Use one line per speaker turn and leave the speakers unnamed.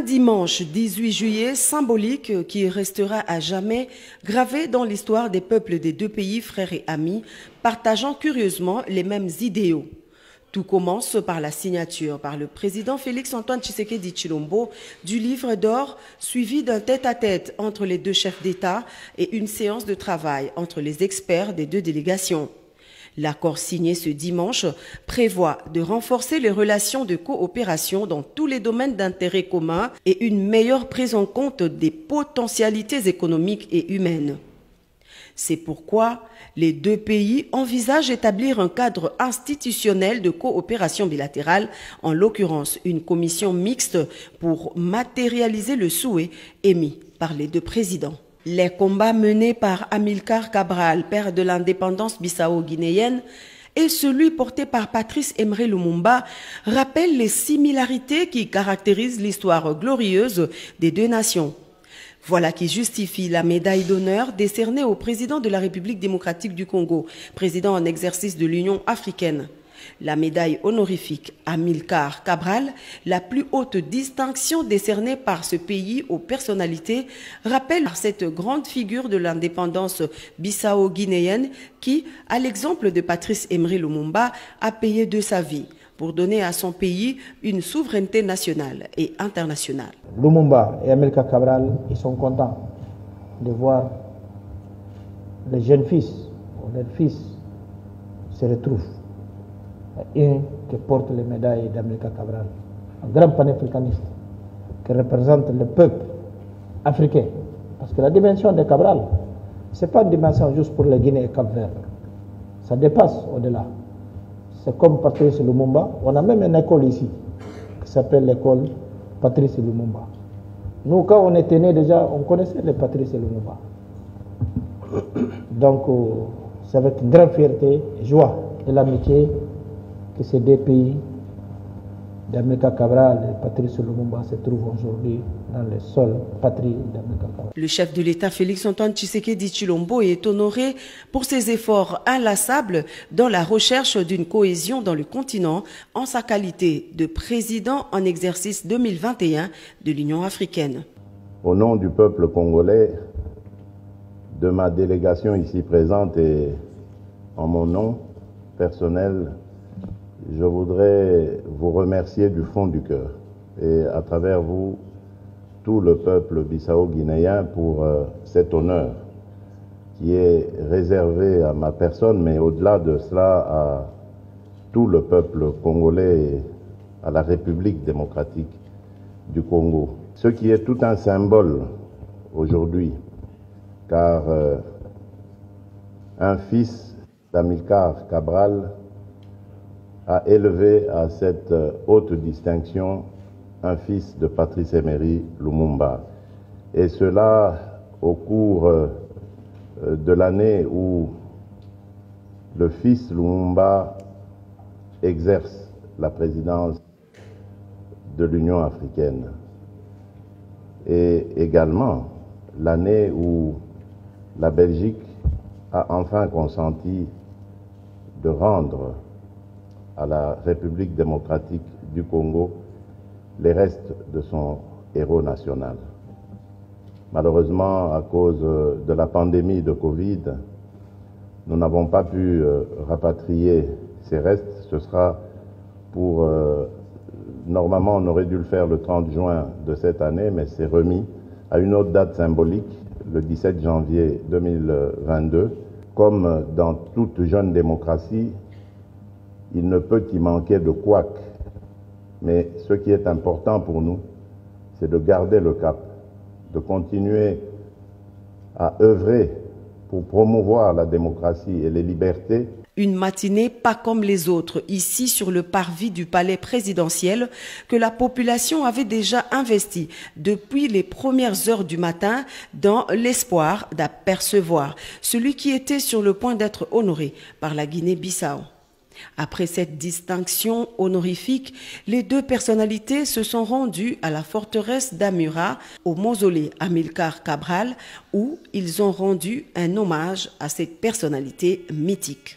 Un dimanche 18 juillet symbolique qui restera à jamais gravé dans l'histoire des peuples des deux pays frères et amis, partageant curieusement les mêmes idéaux. Tout commence par la signature par le président Félix-Antoine Tshisekedi Tshilombo du livre d'or, suivi d'un tête-à-tête entre les deux chefs d'État et une séance de travail entre les experts des deux délégations. L'accord signé ce dimanche prévoit de renforcer les relations de coopération dans tous les domaines d'intérêt commun et une meilleure prise en compte des potentialités économiques et humaines. C'est pourquoi les deux pays envisagent d'établir un cadre institutionnel de coopération bilatérale, en l'occurrence une commission mixte pour matérialiser le souhait émis par les deux présidents. Les combats menés par Amilcar Cabral, père de l'indépendance bissau-guinéenne, et celui porté par Patrice Emery Lumumba rappellent les similarités qui caractérisent l'histoire glorieuse des deux nations. Voilà qui justifie la médaille d'honneur décernée au président de la République démocratique du Congo, président en exercice de l'Union africaine. La médaille honorifique Amilcar Cabral, la plus haute distinction décernée par ce pays aux personnalités, rappelle cette grande figure de l'indépendance bissau-guinéenne qui, à l'exemple de Patrice Emery Lumumba, a payé de sa vie pour donner à son pays une souveraineté nationale et internationale.
Lumumba et Amilcar Cabral, ils sont contents de voir les jeunes fils ou leurs fils se retrouvent. Un qui porte les médailles d'Amilcar Cabral, un grand panafricaniste qui représente le peuple africain. Parce que la dimension de Cabral, ce n'est pas une dimension juste pour les Guinéens et Cap-Vert. Ça dépasse au-delà. C'est comme Patrice Lumumba. On a même une école ici qui s'appelle l'école Patrice Lumumba. Nous, quand on était nés déjà, on connaissait les Patrice Lumumba. Donc, c'est avec une grande fierté et joie et l'amitié que ces deux pays, d'Amilcar Cabral et Patrice Lumumba, se trouvent aujourd'hui dans les sols patries d'Amilcar Cabral.
Le chef de l'État Félix-Antoine Tshisekedi Tshilombo est honoré pour ses efforts inlassables dans la recherche d'une cohésion dans le continent en sa qualité de président en exercice 2021 de l'Union africaine.
Au nom du peuple congolais, de ma délégation ici présente et en mon nom personnel, je voudrais vous remercier du fond du cœur et à travers vous, tout le peuple bissau-guinéen pour cet honneur qui est réservé à ma personne, mais au-delà de cela à tout le peuple congolais et à la République démocratique du Congo. Ce qui est tout un symbole aujourd'hui, car un fils d'Amilcar Cabral a élevé à cette haute distinction un fils de Patrice Emery Lumumba. Et cela au cours de l'année où le fils Lumumba exerce la présidence de l'Union africaine. Et également l'année où la Belgique a enfin consenti de rendre à la République démocratique du Congo les restes de son héros national. Malheureusement, à cause de la pandémie de Covid, nous n'avons pas pu rapatrier ces restes. Ce sera pour... normalement, on aurait dû le faire le 30 juin de cette année, mais c'est remis à une autre date symbolique, le 17 janvier 2022. Comme dans toute jeune démocratie, il ne peut y manquer de couac. Mais ce qui est important pour nous, c'est de garder le cap, de continuer à œuvrer pour promouvoir la démocratie et les libertés.
Une matinée pas comme les autres, ici sur le parvis du palais présidentiel, que la population avait déjà investi depuis les premières heures du matin dans l'espoir d'apercevoir celui qui était sur le point d'être honoré par la Guinée-Bissau. Après cette distinction honorifique, les deux personnalités se sont rendues à la forteresse d'Amura, au mausolée Amilcar Cabral, où ils ont rendu un hommage à cette personnalité mythique.